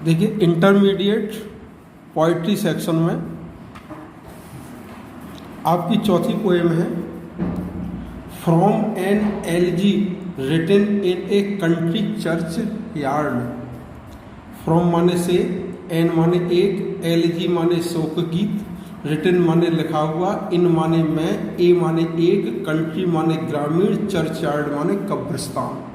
देखिए intermediate poetry section में आपकी चौथी पोएम है from an elegy written in a country churchyard. From माने से, एन माने एक, एलजी माने शोक गीत, रिटन माने लिखा हुआ, इन माने मैं, ए माने एक, कंट्री माने ग्रामीण, चर्च यार्ड माने कब्रिस्तान।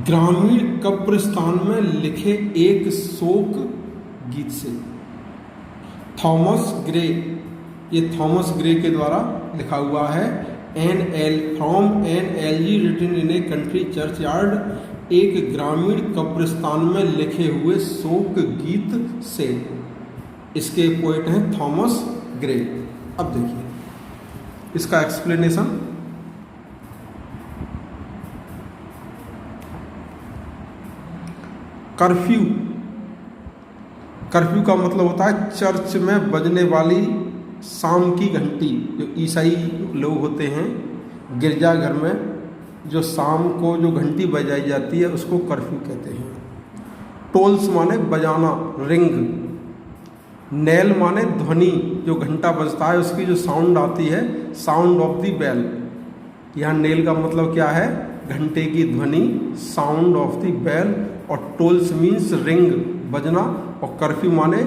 ग्रामीण कब्रिस्तान में लिखे एक शोक गीत से। थॉमस ग्रे, ये थॉमस ग्रे के द्वारा लिखा हुआ है। From an elegy written in a country churchyard, एक ग्रामीण कब्रिस्तान में लिखे हुए शोक गीत से। इसके पोएट हैं थॉमस ग्रे। अब देखिए इसका एक्सप्लेनेशन। कर्फ्यू, कर्फ्यू का मतलब होता है चर्च में बजने वाली शाम की घंटी। जो ईसाई लोग होते हैं गिरजाघर में जो शाम को जो घंटी बजाई जाती है उसको कर्फ्यू कहते हैं। टोल्स माने बजाना, रिंग। नेल माने ध्वनि, जो घंटा बजता है उसकी जो साउंड आती है, साउंड ऑफ द बेल। यहाँ नेल का मतलब क्या है? घंटे की ध्वनि, साउंड ऑफ द बेल। और टोल्स मीन्स रिंग, बजना। और कर्फ्यू माने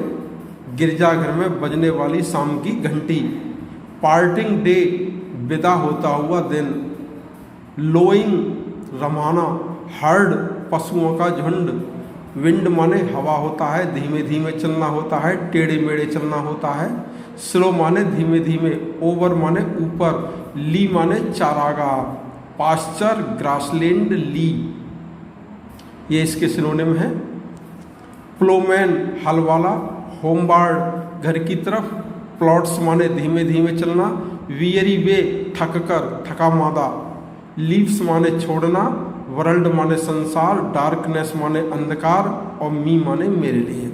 गिरजाघर में बजने वाली शाम की घंटी। पार्टिंग डे, विदा होता हुआ दिन। लोइंग, रमाना। हर्ड, पशुओं का झुंड। विंड माने हवा होता है, धीमे धीमे चलना होता है, टेढ़े मेढ़े चलना होता है। स्लो माने धीमे धीमे। ओवर माने ऊपर। ली माने चारागाह। पास्चर, ग्रासलैंड, ली, ये इसके सिनोनिम है। प्लोमैन, हल वाला। होमबार्ड, घर की तरफ। प्लॉट्स माने धीमे धीमे चलना। वियरी वे, थक कर, थका मादा। लीव्स माने छोड़ना। वर्ल्ड माने संसार। डार्कनेस माने अंधकार। और मी माने मेरे लिए।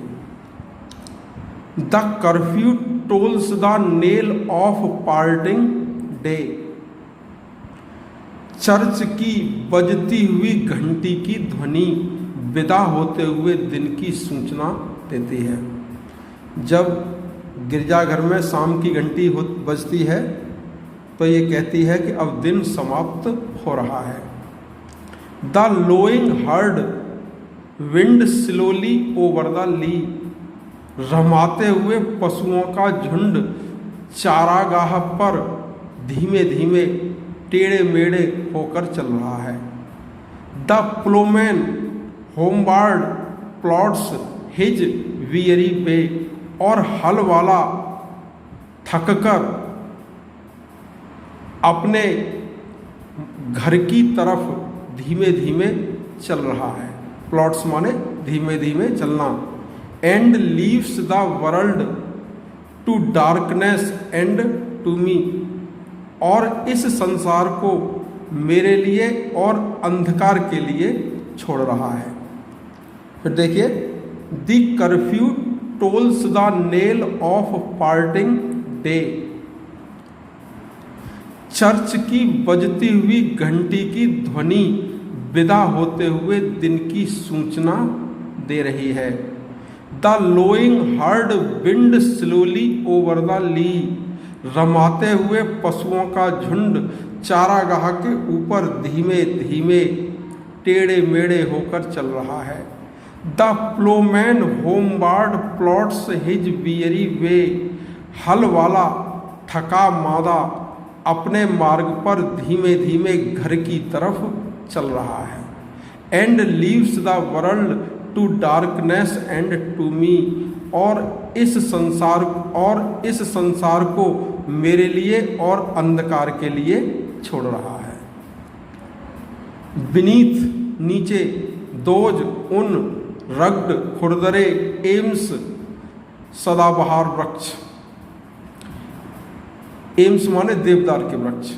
The curfew tolls the knell of parting day. Church की बजती हुई घंटी की ध्वनि विदा होते हुए दिन की सूचना देती है। जब गिरजाघर में शाम की घंटी बजती है तो ये कहती है कि अब दिन समाप्त हो रहा है। The lowing herd wind slowly over the lea. रमाते हुए पशुओं का झुंड चारागाह पर धीमे धीमे टेढ़े मेढ़े होकर चल रहा है। The ploughman homeward plods his weary way. और हल वाला थककर अपने घर की तरफ धीमे धीमे चल रहा है। प्लॉट्स माने धीमे धीमे चलना। And leaves the world to darkness and to me. और इस संसार को मेरे लिए और अंधकार के लिए छोड़ रहा है। फिर देखिए, the curfew tolls the knell of parting day. Church की बजती हुई घंटी की ध्वनि विदा होते हुए दिन की सूचना दे रही है। The lowing herd wind slowly over the lea. रमाते हुए पशुओं का झुंड चारागाह के ऊपर धीमे धीमे टेढ़े मेढ़े होकर चल रहा है। The ploughman homeward plods his weary way. हल वाला थका मादा अपने मार्ग पर धीमे धीमे घर की तरफ चल रहा है। And leaves the world to darkness and to me. और इस संसार को मेरे लिए और अंधकार के लिए छोड़ रहा है। बीनीथ, नीचे। दोज, उन। रग्ड, खुरदरे। एम्स, सदाबहार वृक्ष। एम्स माने देवदार के वृक्ष।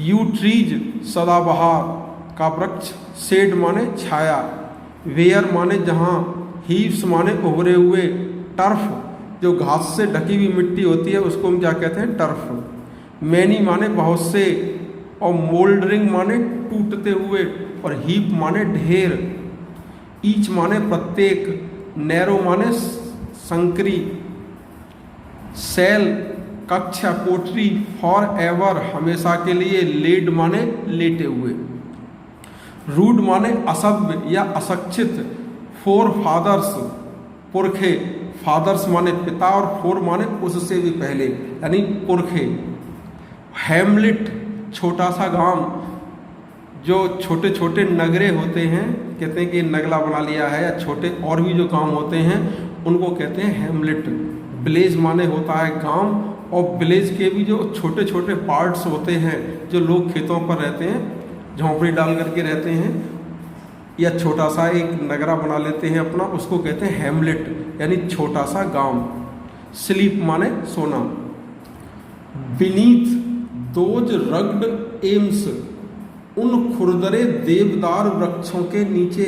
यू ट्रीज, सदाबहार का वृक्ष। शेड माने छाया। वेयर माने जहाँ। हीव्स माने उभरे हुए। टर्फ, जो घास से ढकी हुई मिट्टी होती है उसको हम क्या कहते हैं? टर्फ। मैनी माने बहुत से। और मोल्डरिंग माने टूटते हुए, और हीप माने ढेर, ईच माने प्रत्येक, नैरो माने संकरी, सेल कक्षा कोठरी, फॉर एवर हमेशा के लिए, लेड माने लेटे हुए, रूड माने असभ्य या अशिक्षित, फोर फादर्स पुरखे, फादर्स माने पिता और फोर माने उससे भी पहले यानी पुरखे, हैमलिट छोटा सा गांव, जो छोटे छोटे नगरे होते हैं, कहते हैं कि नगला बना लिया है, या छोटे और भी जो गांव होते हैं उनको कहते हैं हैमलिट। विलेज माने होता है गांव, और विलेज के भी जो छोटे छोटे पार्ट्स होते हैं, जो लोग खेतों पर रहते हैं, झोंपड़ी डाल करके रहते हैं, या छोटा सा एक नगरा बना लेते हैं अपना, उसको कहते हैं हैमलेट यानी छोटा सा गांव। स्लीप माने सोना। बीनीथ दोज रग्ड एम्स, उन खुरदरे देवदार वृक्षों के नीचे,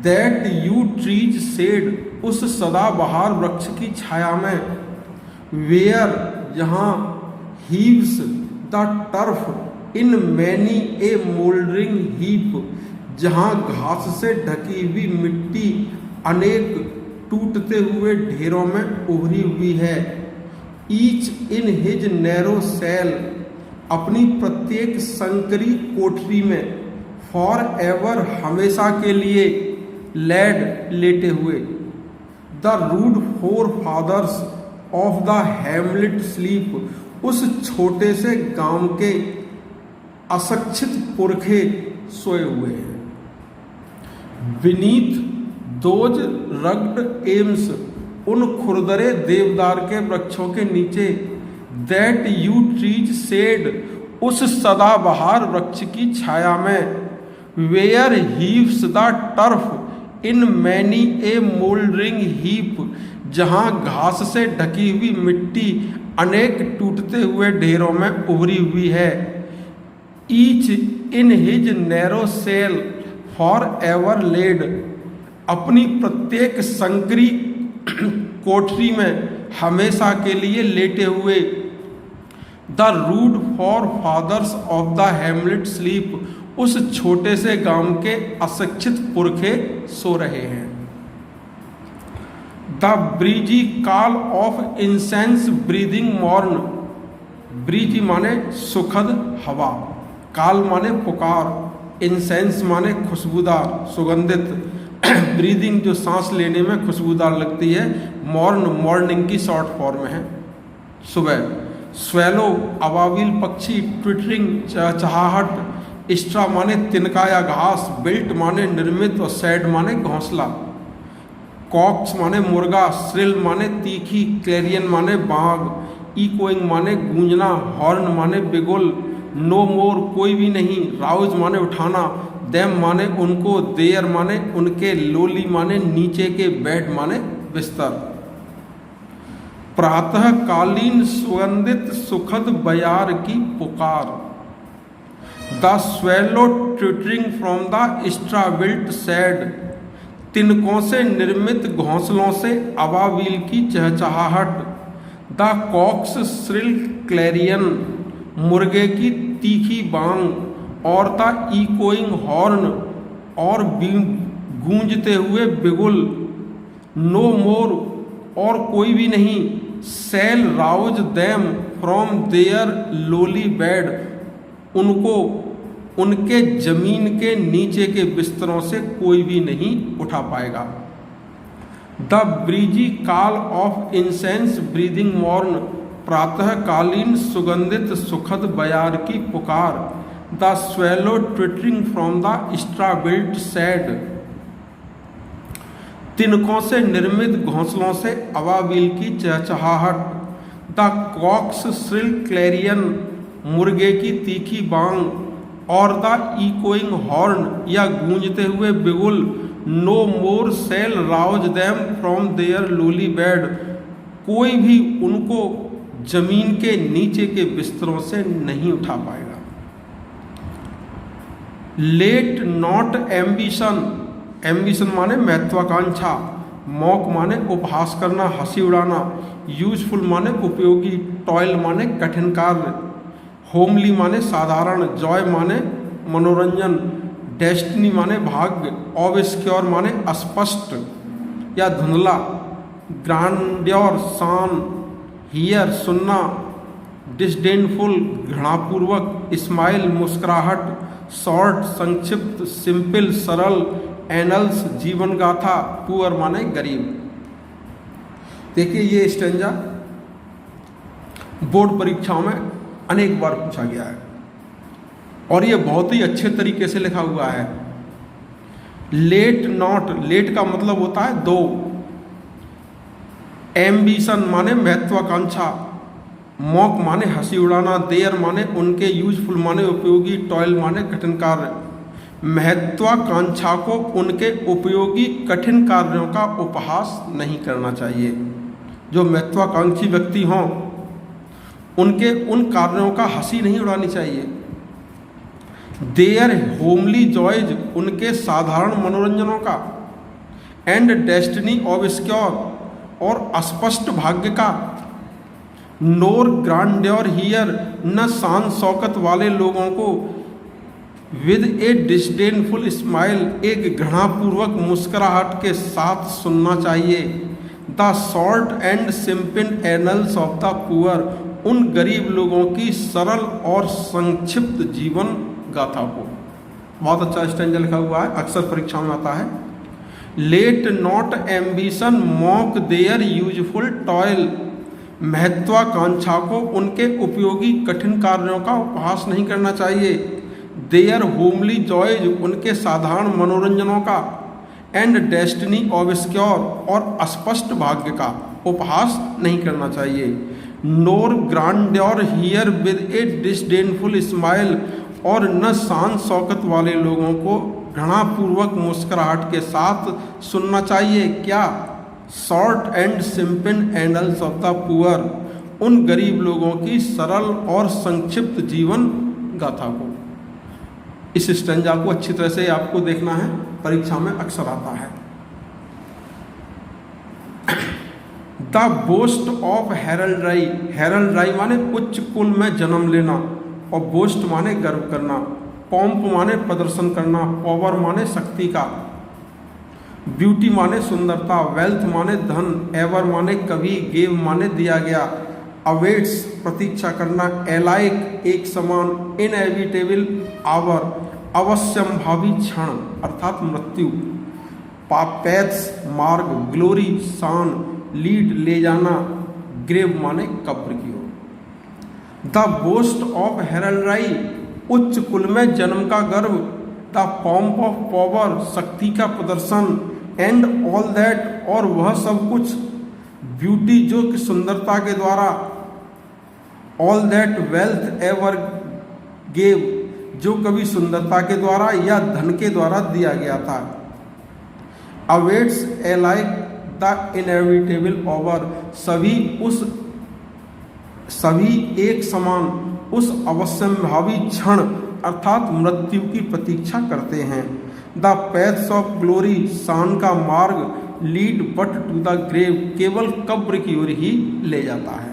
दैट यू ट्रीज शेड, उस सदाबहार वृक्ष की छाया में, वेयर जहाँ, heaves the turf in many a mouldering heap, जहाँ घास से ढकी हुई मिट्टी अनेक टूटते हुए ढेरों में उभरी हुई है। Each in his narrow cell, अपनी प्रत्येक संकरी कोठरी में, फॉर एवर हमेशा के लिए, लेड लेटे हुए। The rude forefathers of the hamlet sleep, उस छोटे से गांव के अशिक्षित पुरखे सोए हुए हैं। बीनीथ दोज रग्ड एम्स, उन खुरदरे देवदार के वृक्षों के नीचे, दैट यू ट्रीज शेड, उस सदाबहार वृक्ष की छाया में, where heaves the turf in many a mouldering heap, जहाँ घास से ढकी हुई मिट्टी अनेक टूटते हुए ढेरों में उभरी हुई है। Each in his narrow cell for ever laid, अपनी प्रत्येक संकरी कोठरी में हमेशा के लिए लेटे हुए। The rude forefathers of the hamlet sleep, उस छोटे से गांव के अशिक्षित पुरखे सो रहे हैं। The breezy call of incense breathing morn, breezy माने सुखद हवा, कॉल माने पुकार, इंसेंस माने खुशबूदार सुगंधित, ब्रीदिंग जो सांस लेने में खुशबूदार लगती है, मॉर्न मॉर्निंग की शॉर्ट फॉर्म है सुबह। स्वेलो अबाविल पक्षी, ट्विटरिंग चहचहाहट, स्ट्रा माने तिनका या घास, बिल्ट माने निर्मित और सैड माने घोंसला, कॉक्स माने मुर्गा, श्रिल माने तीखी, क्लेरियन माने बाघ, इकोइंग माने गूंजना, हॉर्न माने बिगुल, नो मोर कोई भी नहीं, राउज माने उठाना, देम माने उनको, देयर माने उनके, लोली माने नीचे के, बेड माने बिस्तर। प्रातःकालीन सुगंधित सुखद बयार की पुकार। The swallow twittering from the straw built shed, तिनकों से निर्मित घोंसलों से अबाविल की चहचहाहट। द कॉक्स श्रिल क्लैरियन, मुर्गे की तीखी बांग, और द इकोइंग हॉर्न, और गूंजते हुए बिगुल। नो मोर और कोई भी नहीं, shall rouse them from their lowly bed, उनको उनके जमीन के नीचे के बिस्तरों से कोई भी नहीं उठा पाएगा। The breezy call of incense breathing morn, प्रातःकालीन सुगंधित सुखद बयार की पुकार। The swallow twittering from the straw built shed, तिनकों से निर्मित घोंसलों से अबाविल की चहचहाहट। द कॉक्स श्रिल क्लैरियन, मुर्गे की तीखी बांग, और द इकोइंग हॉर्न या गूंजते हुए बिगुल। No more shall rouse them from their lowly bed, कोई भी उनको जमीन के नीचे के बिस्तरों से नहीं उठा पाएगा। लेट नॉट एम्बिशन, एम्बिशन माने महत्वाकांक्षा, मॉक माने उपहास करना, हंसी उड़ाना, यूजफुल माने उपयोगी, टॉयल माने कठिन कार्य, होमली माने साधारण, जॉय माने मनोरंजन, डेस्टिनी माने भाग्य, ऑब्सक्योर माने अस्पष्ट या धुंधला, ग्रांड्योर शान, हियर सुनना, डिसडेनफुल घृणापूर्वक, स्माइल मुस्कुराहट, शॉर्ट संक्षिप्त, सिंपल सरल, एनल्स जीवन गाथा, पुअर माने गरीब। देखिए ये स्टेंजा बोर्ड परीक्षाओं में अनेक बार पूछा गया है और ये बहुत ही अच्छे तरीके से लिखा हुआ है। लेट नॉट, लेट का मतलब होता है दो, एम्बिशन माने महत्वाकांक्षा, मॉक माने हंसी उड़ाना, देयर माने उनके, यूजफुल माने उपयोगी, टॉयल माने कठिन कार्य। महत्वाकांक्षा को उनके उपयोगी कठिन कार्यों का उपहास नहीं करना चाहिए। जो महत्वाकांक्षी व्यक्ति हों उनके उन कार्यों का हंसी नहीं उड़ानी चाहिए। देयर होमली जॉयज, उनके साधारण मनोरंजनों का, एंड डेस्टिनी ऑब्सक्योर, और अस्पष्ट भाग्य का, नोर ग्रांड्योर हियर, न शान शौकत वाले लोगों को, विद ए डिसडेनफुल स्माइल, एक घृणापूर्वक मुस्कुराहट के साथ सुनना चाहिए। The short and simple annuls of the poor, उन गरीब लोगों की सरल और संक्षिप्त जीवन गाथा को। बहुत अच्छा स्टेंजा लिखा हुआ है, अक्सर परीक्षा में आता है। Let not ambition mock their useful toil, महत्वाकांक्षा को उनके उपयोगी कठिन कार्यों का उपहास नहीं करना चाहिए। देयर होमली जॉयज, उनके साधारण मनोरंजनों का, एंड डेस्टिनी ऑब्सक्योर, और अस्पष्ट भाग्य का उपहास नहीं करना चाहिए। नोर ग्रांड्योर here with A disdainful smile, और न शान शौकत वाले लोगों को घृणापूर्वक मुस्कुराहट के साथ सुनना चाहिए। क्या? Short and simple annuls of the poor, उन गरीब लोगों की सरल और संक्षिप्त जीवन गाथा को। इस स्टेंजा को अच्छी तरह से आपको देखना है, परीक्षा में अक्सर आता है। द बोस्ट ऑफ हेरल्ड्राई, हेरल्ड्राई माने उच्च कुल में जन्म लेना, और बोस्ट माने गर्व करना, पॉम्प माने प्रदर्शन करना, पावर माने शक्ति का, ब्यूटी माने सुंदरता, वेल्थ माने धन, एवर माने कभी, गेव माने दिया गया, अवेट्स प्रतीक्षा करना, एलाइक एक समान, इनएविटेबल आवर अवश्यंभावी क्षण अर्थात मृत्यु, पापैथ्स मार्ग, ग्लोरी शान, लीड ले जाना, ग्रेव माने कब्र की ओर। द बोस्ट ऑफ हेरल्ड्राई उच्च कुल में जन्म का गर्व, द पॉम्प ऑफ पावर शक्ति का प्रदर्शन, एंड ऑल दैट और वह सब कुछ, ब्यूटी जो कि सुंदरता के द्वारा, all that wealth ever gave जो कभी सुंदरता के द्वारा या धन के द्वारा दिया गया था, awaits A like the inevitable over सभी एक समान उस अवश्यंभावी क्षण अर्थात मृत्यु की प्रतीक्षा करते हैं। द पैथ्स ऑफ ग्लोरी शान का मार्ग, lead but to the grave केवल कब्र की ओर ही ले जाता है।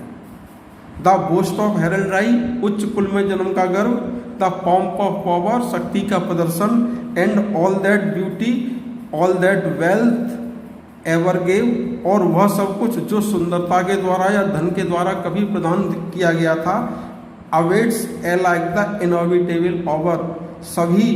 द बोस्ट ऑफ हेरल्ड्राई उच्च कुल में जन्म का गर्व, द पॉम्प ऑफ पावर शक्ति का प्रदर्शन, and all that beauty all that wealth ever gave और वह सब कुछ जो सुंदरता के द्वारा या धन के द्वारा कभी प्रदान किया गया था, awaits A like the inevitable over सभी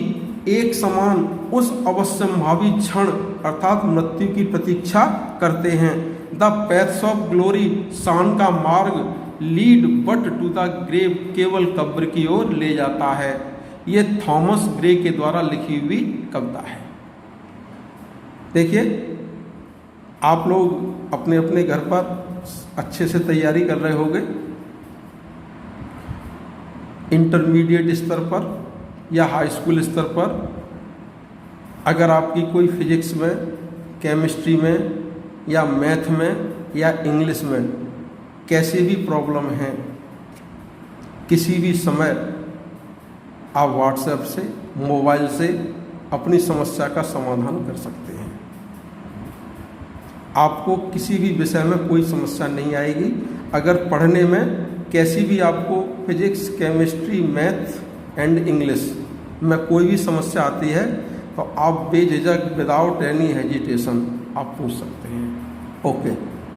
एक समान उस अवश्यंभावी क्षण अर्थात मृत्यु की प्रतीक्षा करते हैं। द पैथ्स ऑफ ग्लोरी शान का मार्ग, lead but to the grave केवल कब्र की ओर ले जाता है। ये थॉमस ग्रे के द्वारा लिखी हुई कविता है। देखिए आप लोग अपने अपने घर पर अच्छे से तैयारी कर रहे होंगे, इंटरमीडिएट स्तर पर या हाई स्कूल स्तर पर। अगर आपकी कोई फिजिक्स में, केमिस्ट्री में या मैथ में या इंग्लिश में कैसी भी प्रॉब्लम है, किसी भी समय आप व्हाट्सएप से, मोबाइल से अपनी समस्या का समाधान कर सकते हैं। आपको किसी भी विषय में कोई समस्या नहीं आएगी। अगर पढ़ने में कैसी भी आपको physics, chemistry, math and English में कोई भी समस्या आती है तो आप बेझिझक विदाउट एनी हेजिटेशन आप पूछ सकते हैं। ओके।